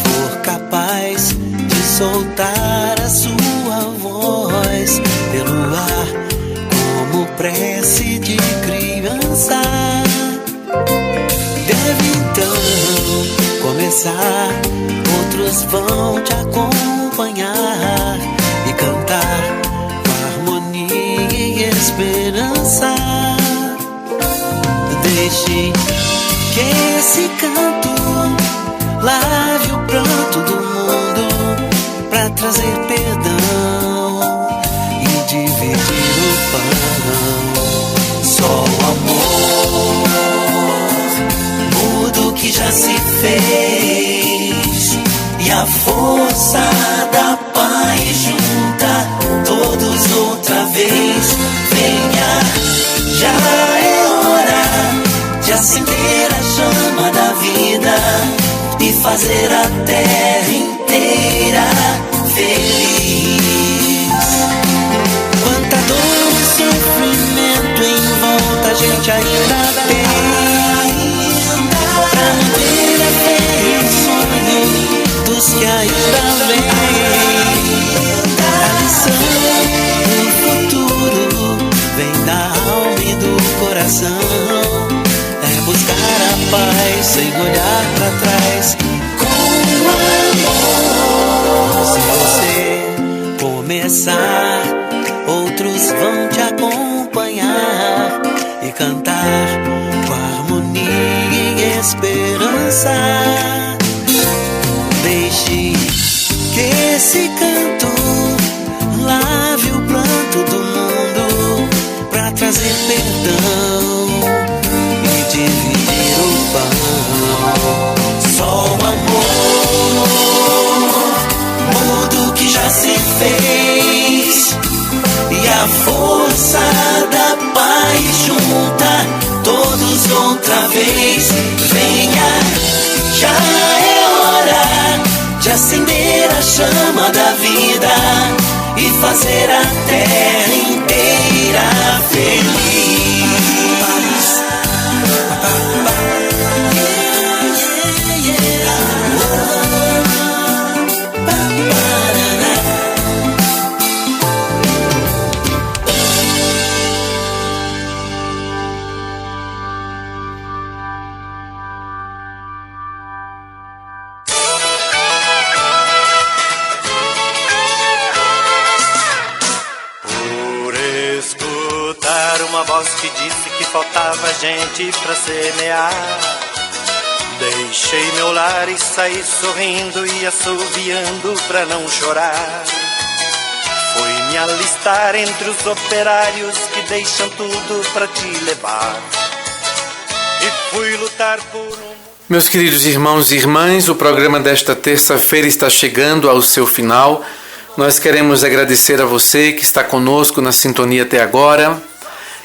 for capaz de soltar a sua voz pelo ar como prece de criança, deve então começar. Outros vão te acompanhar e cantar com harmonia e esperança. Deixe que esse canto lave o pranto do mundo pra trazer perdão e dividir o pão. Só o amor muda o que já se fez, e a força da paz já é hora de acender a chama da vida e fazer a terra inteira feliz. Quanta dor e sofrimento em volta a gente ainda tem, pra manter a fé e o sonho dos que ainda vêm. A lição do futuro vem da alma e do coração, é buscar a paz sem olhar pra trás, com amor. Se você começar, outros vão te acompanhar e cantar com harmonia e esperança. Deixe que esse canto lave o pranto do mundo pra trazer perdão e dividir o pão. Só o amor muda o que já se fez, e a força da paz junta todos outra vez. Venha, já é hora de acender a chama da vida e fazer a terra inteira feliz. Uma voz que disse que faltava gente pra semear. Deixei meu lar e saí sorrindo e assoviando pra não chorar. Fui me alistar entre os operários que deixam tudo pra te levar. E fui lutar por Meus queridos irmãos e irmãs, o programa desta terça-feira está chegando ao seu final. Nós queremos agradecer a você que está conosco na sintonia até agora.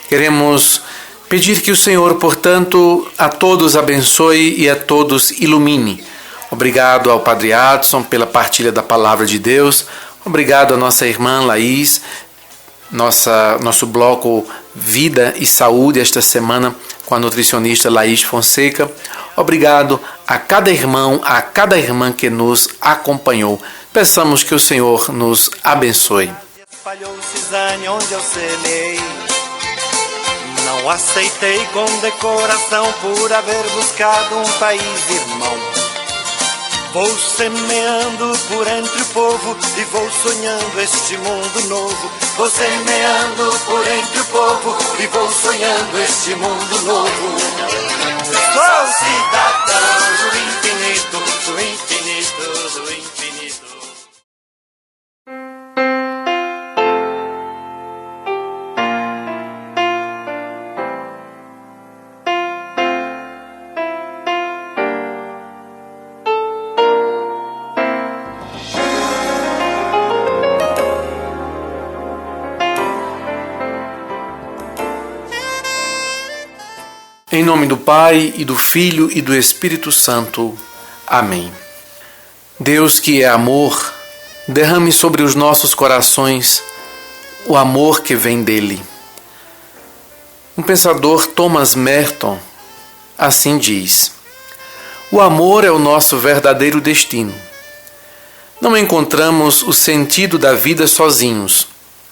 Queremos pedir que o Senhor, portanto, a todos abençoe e a todos ilumine. Obrigado ao Padre Adson pela partilha da Palavra de Deus. Obrigado à nossa irmã Laís, nosso bloco Vida e Saúde esta semana com a nutricionista Laís Fonseca. Obrigado a cada irmão, a cada irmã que nos acompanhou. Peçamos que o Senhor nos abençoe. Espalhou cisane onde eu semei. Não aceitei condecoração por haver buscado um país irmão. Vou semeando por entre o povo e vou sonhando este mundo novo. Vou semeando por entre o povo e vou sonhando este mundo novo. Sou cidadão do infinito, do infinito, do infinito. Em nome do Pai, e do Filho, e do Espírito Santo. Amém. Deus, que é amor, derrame sobre os nossos corações o amor que vem dele. Um pensador, Thomas Merton, assim diz: o amor é o nosso verdadeiro destino. Não encontramos o sentido da vida sozinhos,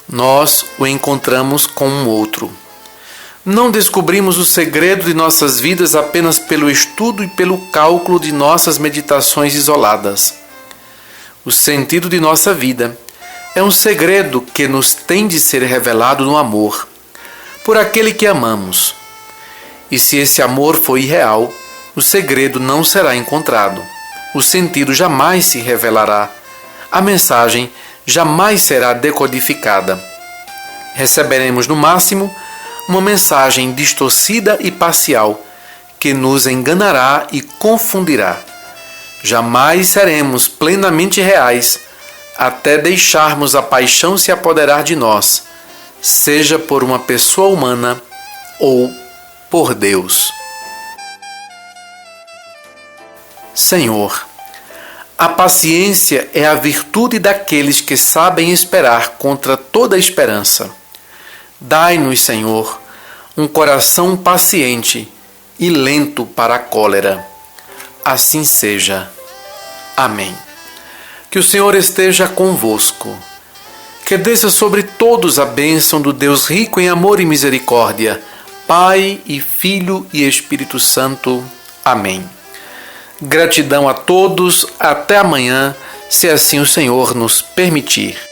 nós o encontramos com um outro. Não descobrimos o segredo de nossas vidas apenas pelo estudo e pelo cálculo de nossas meditações isoladas. O sentido de nossa vida é um segredo que nos tem de ser revelado no amor, por aquele que amamos. E se esse amor for irreal, o segredo não será encontrado, o sentido jamais se revelará, a mensagem jamais será decodificada. Receberemos no máximo uma mensagem distorcida e parcial que nos enganará e confundirá. Jamais seremos plenamente reais até deixarmos a paixão se apoderar de nós, seja por uma pessoa humana ou por Deus. Senhor, a paciência é a virtude daqueles que sabem esperar contra toda esperança. Dai-nos, Senhor, um coração paciente e lento para a cólera. Assim seja. Amém. Que o Senhor esteja convosco. Que desça sobre todos a bênção do Deus rico em amor e misericórdia, Pai e Filho e Espírito Santo. Amém. Gratidão a todos, até amanhã, se assim o Senhor nos permitir.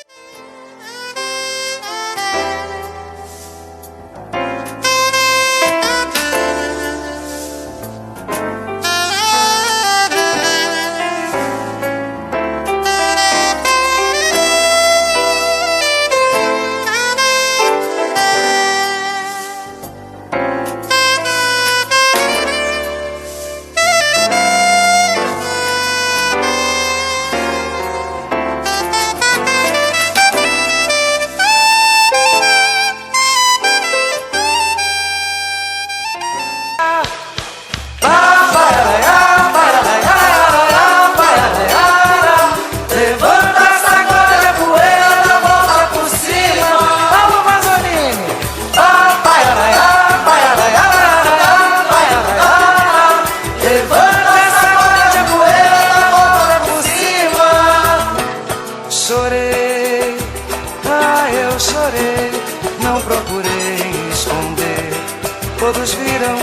Todos viram,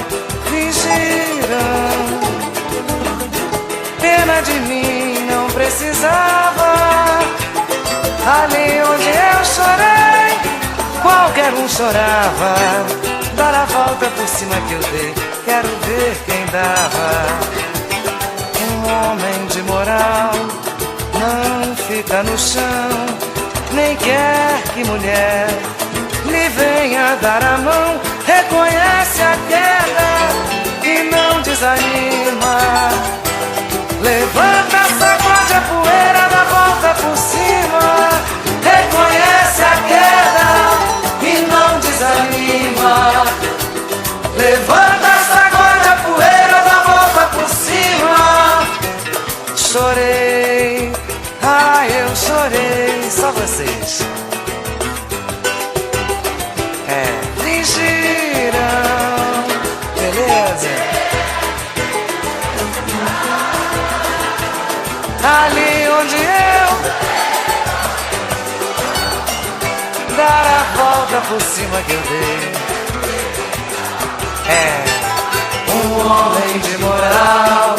fingiram. Pena de mim, não precisava. Ali onde eu chorei, qualquer um chorava. Dar a volta por cima que eu dei, quero ver quem dava. Um homem de moral não fica no chão, nem quer que mulher lhe venha dar a mão. Reconhece a queda e não desanima. Levanta, sacode a poeira, dá volta por cima. Reconhece a queda e não desanima. Levanta, sacode a poeira, dá volta por cima. Chorei, eu chorei, só vocês. Fingiram, beleza? Ali onde eu dar a volta por cima que eu dei. Um homem de moral